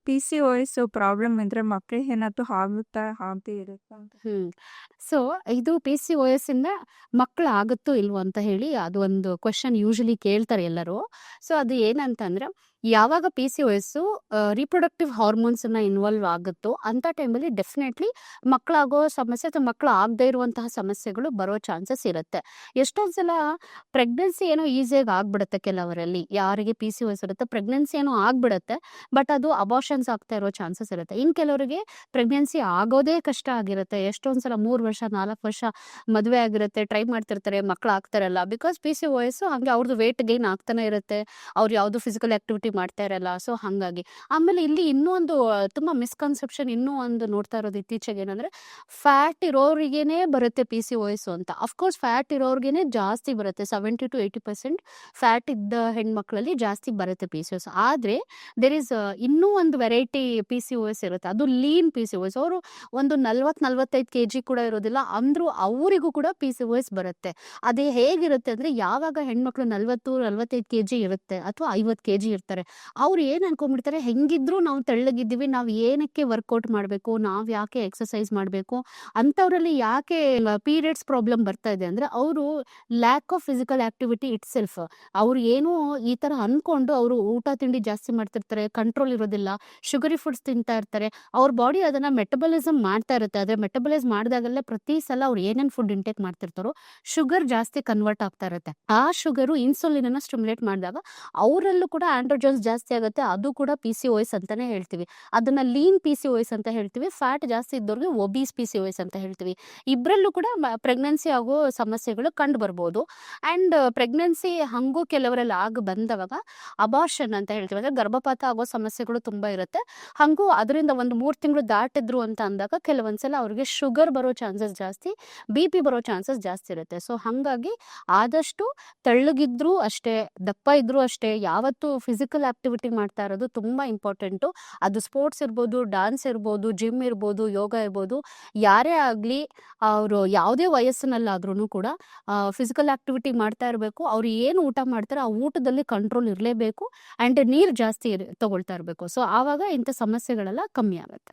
PCOS problem ಇದ್ರೆ ಮಕ್ಳಿಗೆ ಏನಾದ್ರು ಆಗುತ್ತಾ? ಆಗದೆ ಇರುತ್ತಾ ಅಂತ? ಹ್ಮ್. ಸೊ, ಇದು PCOS ಇಂದ ಮಕ್ಳು ಆಗುತ್ತೋ ಇಲ್ವೋ ಅಂತ ಹೇಳಿ ಅದು ಒಂದು ಕ್ವೆಶ್ಚನ್ ಯೂಶುವಲಿ ಕೇಳ್ತಾರೆ ಎಲ್ಲರೂ. ಸೊ, ಅದು ಏನಂತಂದ್ರೆ ಯಾವಾಗ PCOS ರಿಪ್ರೊಡಕ್ಟಿವ್ ಹಾರ್ಮೋನ್ಸ್ ಅನ್ನ ಇನ್ವಾಲ್ವ್ ಆಗುತ್ತೋ ಅಂತ ಟೈಮಲ್ಲಿ ಡೆಫಿನೆಟ್ಲಿ ಮಕ್ಕಳಾಗೋ ಸಮಸ್ಯೆ ಅಥವಾ ಮಕ್ಕಳು ಆಗದೆ ಇರುವಂತಹ ಸಮಸ್ಯೆಗಳು ಬರೋ ಚಾನ್ಸಸ್ ಇರುತ್ತೆ. ಎಷ್ಟೊಂದ್ ಸಲ ಪ್ರೆಗ್ನೆನ್ಸಿ ಏನೋ ಈಸಿಯಾಗಿ ಆಗ್ಬಿಡುತ್ತೆ ಕೆಲವರಲ್ಲಿ. ಯಾರಿಗೆ PCOS ಇರುತ್ತೆ ಪ್ರೆಗ್ನೆನ್ಸಿ ಏನೋ ಆಗ್ಬಿಡುತ್ತೆ, ಬಟ್ ಅದು ಅಬಾರ್ಷನ್ಸ್ ಆಗ್ತಾ ಇರೋ ಚಾನ್ಸಸ್ ಇರುತ್ತೆ. ಇನ್ ಕೆಲವರಿಗೆ ಪ್ರೆಗ್ನೆನ್ಸಿ ಆಗೋದೇ ಕಷ್ಟ ಆಗಿರುತ್ತೆ. ಎಷ್ಟೊಂದ್ ಸಲ 3 ವರ್ಷ 4 ವರ್ಷ ಮದುವೆ ಆಗಿರುತ್ತೆ, ಟ್ರೈ ಮಾಡ್ತಿರ್ತಾರೆ, ಮಕ್ಳು ಆಗ್ತಾರಲ್ಲ. ಬಿಕಾಸ್ PCOS ಹಂಗೆ ಅವ್ರದ್ದು ವೇಟ್ ಗೈನ್ ಆಗ್ತಾನೆ ಇರುತ್ತೆ, ಅವ್ರು ಯಾವ್ದು ಫಿಸಿಕಲ್ ಆಕ್ಟಿವಿಟಿ ಮಾಡ್ತಾ ಇರಲ್ಲ. ಸೊ ಹಂಗಾಗಿ ಆಮೇಲೆ ಇಲ್ಲಿ ಇನ್ನೂ ಒಂದು ತುಂಬಾ ಮಿಸ್ಕನ್ಸೆಪ್ಷನ್ ಇನ್ನೂ ಒಂದು ನೋಡ್ತಾ ಇರೋದು ಇತ್ತೀಚೆಗೆ ಏನಂದ್ರೆ, ಫ್ಯಾಟ್ ಇರೋರಿಗೇನೆ ಬರುತ್ತೆ PCOS ಅಂತ. ಅಫ್ಕೋರ್ಸ್ ಫ್ಯಾಟ್ ಇರೋರ್ಗೆನೆ ಜಾಸ್ತಿ ಬರುತ್ತೆ, 70-80% ಫ್ಯಾಟ್ ಇದ್ದ ಹೆಣ್ಮಕ್ಳಲ್ಲಿ ಜಾಸ್ತಿ ಬರುತ್ತೆ PCOS. ಆದ್ರೆ ದೇರ್ ಇಸ್ ಇನ್ನೂ ಒಂದು ವೆರೈಟಿ PCOS ಇರುತ್ತೆ, ಅದು ಲೀನ್ PCOS. ಅವರು ಒಂದು 40-45 ಕೆಜಿ ಕೂಡ ಇರೋದಿಲ್ಲ ಅಂದ್ರೂ ಅವರಿಗೂ ಕೂಡ PCOS ಬರುತ್ತೆ. ಅದೇ ಹೇಗಿರುತ್ತೆ ಅಂದ್ರೆ, ಯಾವಾಗ ಹೆಣ್ಮಕ್ಳು 40-45 ಕೆಜಿ ಇರುತ್ತೆ ಅಥವಾ 50 ಕೆಜಿ ಇರ್ತಾರೆ, ಅವ್ರು ಏನ್ ಅನ್ಕೊಂಡ್ಬಿಡ್ತಾರೆ, ಹೆಂಗಿದ್ರು ನಾವು ತೆಳ್ಳಗಿದ್ದೀವಿ, ನಾವ್ ಏನಕ್ಕೆ ವರ್ಕೌಟ್ ಮಾಡ್ಬೇಕು, ನಾವ್ ಯಾಕೆ ಎಕ್ಸರ್ಸೈಸ್ ಮಾಡ್ಬೇಕು, ಅಂತವ್ರಲ್ಲಿ ಯಾಕೆ ಪೀರಿಯಡ್ಸ್ ಪ್ರಾಬ್ಲಮ್ ಬರ್ತಾ ಇದೆ ಅಂದ್ರೆ, ಅವರು lack of physical activity it self. ಅವ್ರು ಏನು ಈ ತರ ಅನ್ಕೊಂಡು ಅವರು ಊಟ ತಿಂಡಿ ಜಾಸ್ತಿ ಮಾಡ್ತಿರ್ತಾರೆ, ಕಂಟ್ರೋಲ್ ಇರೋದಿಲ್ಲ, ಶುಗರಿ ಫುಡ್ಸ್ ತಿಂತಾ ಇರ್ತಾರೆ. ಅವ್ರ ಬಾಡಿ ಅದನ್ನ ಮೆಟಬಲಿಸಮ್ ಮಾಡ್ತಾ ಇರುತ್ತೆ. ಆದ್ರೆ ಮೆಟಬಲೈಸ್ ಮಾಡಿದಾಗಲೇ ಪ್ರತಿ ಸಲ ಅವ್ರು ಏನೇನ್ ಫುಡ್ ಇಂಟೇಕ್ ಮಾಡ್ತಿರ್ತಾರೋ ಶುಗರ್ ಜಾಸ್ತಿ ಕನ್ವರ್ಟ್ ಆಗ್ತಾ ಇರುತ್ತೆ. ಆ ಶುಗರು ಇನ್ಸುಲಿನ್ ಅನ್ನ ಸ್ಟಿಮ್ಯುಲೇಟ್ ಮಾಡಿದಾಗ ಅವರಲ್ಲೂ ಕೂಡ ಆಂಡ್ರೋಜನ್ಸ್ ಜಾಸ್ತಿ ಆಗುತ್ತೆ. ಅದು ಕೂಡ PCOS ಅಂತಾನೆ ಹೇಳ್ತೀವಿ. ಅದನ್ನ ಲೀನ್ PCOS ಅಂತ ಹೇಳ್ತೀವಿ. ಫ್ಯಾಟ್ ಜಾಸ್ತಿ ಇದ್ದವ್ರಿಗೆ ಒಬೀಸ್ PCOS ಅಂತ ಹೇಳ್ತೀವಿ. ಇಬ್ರಲ್ಲೂ ಕೂಡ ಪ್ರೆಗ್ನೆನ್ಸಿ ಆಗೋ ಸಮಸ್ಯೆಗಳು ಕಂಡು ಬರ್ಬೋದು. ಅಂಡ್ ಪ್ರೆಗ್ನೆನ್ಸಿ ಹಂಗೂ ಕೆಲವರಲ್ಲಿ ಆಗ ಬಂದವಾಗ ಅಬಾರ್ಷನ್ ಅಂತ ಹೇಳ್ತೀವಿ, ಅಂದ್ರೆ ಗರ್ಭಪಾತ ಆಗೋ ಸಮಸ್ಯೆಗಳು ತುಂಬಾ ಇರುತ್ತೆ. ಹಂಗೂ ಅದರಿಂದ ಒಂದು 3 ತಿಂಗಳು ದಾಟಿದ್ರು ಅಂತ ಅಂದಾಗ ಕೆಲವೊಂದ್ಸಲ ಅವ್ರಿಗೆ ಶುಗರ್ ಬರೋ ಚಾನ್ಸಸ್ ಜಾಸ್ತಿ, BP ಬರೋ ಚಾನ್ಸಸ್ ಜಾಸ್ತಿ ಇರುತ್ತೆ. ಸೊ ಹಂಗಾಗಿ ಆದಷ್ಟು ತೆಳ್ಳಗಿದ್ರು ಅಷ್ಟೇ, ದಪ್ಪ ಇದ್ರು ಅಷ್ಟೇ, ಯಾವತ್ತು ಫಿಸಿಕಲ್ ಆಕ್ಟಿವಿಟಿ ಮಾಡ್ತಾ ಇರೋದು ತುಂಬಾ ಇಂಪಾರ್ಟೆಂಟು. ಅದು ಸ್ಪೋರ್ಟ್ಸ್ ಇರ್ಬೋದು, ಡಾನ್ಸ್ ಇರ್ಬೋದು, ಜಿಮ್ ಇರ್ಬೋದು, ಯೋಗ ಇರ್ಬೋದು, ಯಾರೇ ಆಗ್ಲಿ ಅವರು ಯಾವುದೇ ವಯಸ್ಸಿನಲ್ಲಾದ್ರೂ ಕೂಡ ಫಿಸಿಕಲ್ ಆಕ್ಟಿವಿಟಿ ಮಾಡ್ತಾ ಇರಬೇಕು. ಅವ್ರು ಏನು ಊಟ ಮಾಡ್ತಾರೆ ಆ ಊಟದಲ್ಲಿ ಕಂಟ್ರೋಲ್ ಇರಲೇಬೇಕು. ಅಂಡ್ ನೀರು ಜಾಸ್ತಿ ತಗೊಳ್ತಾ ಇರಬೇಕು. ಸೊ ಆವಾಗ ಇಂಥ ಸಮಸ್ಯೆಗಳೆಲ್ಲ ಕಮ್ಮಿ ಆಗುತ್ತೆ.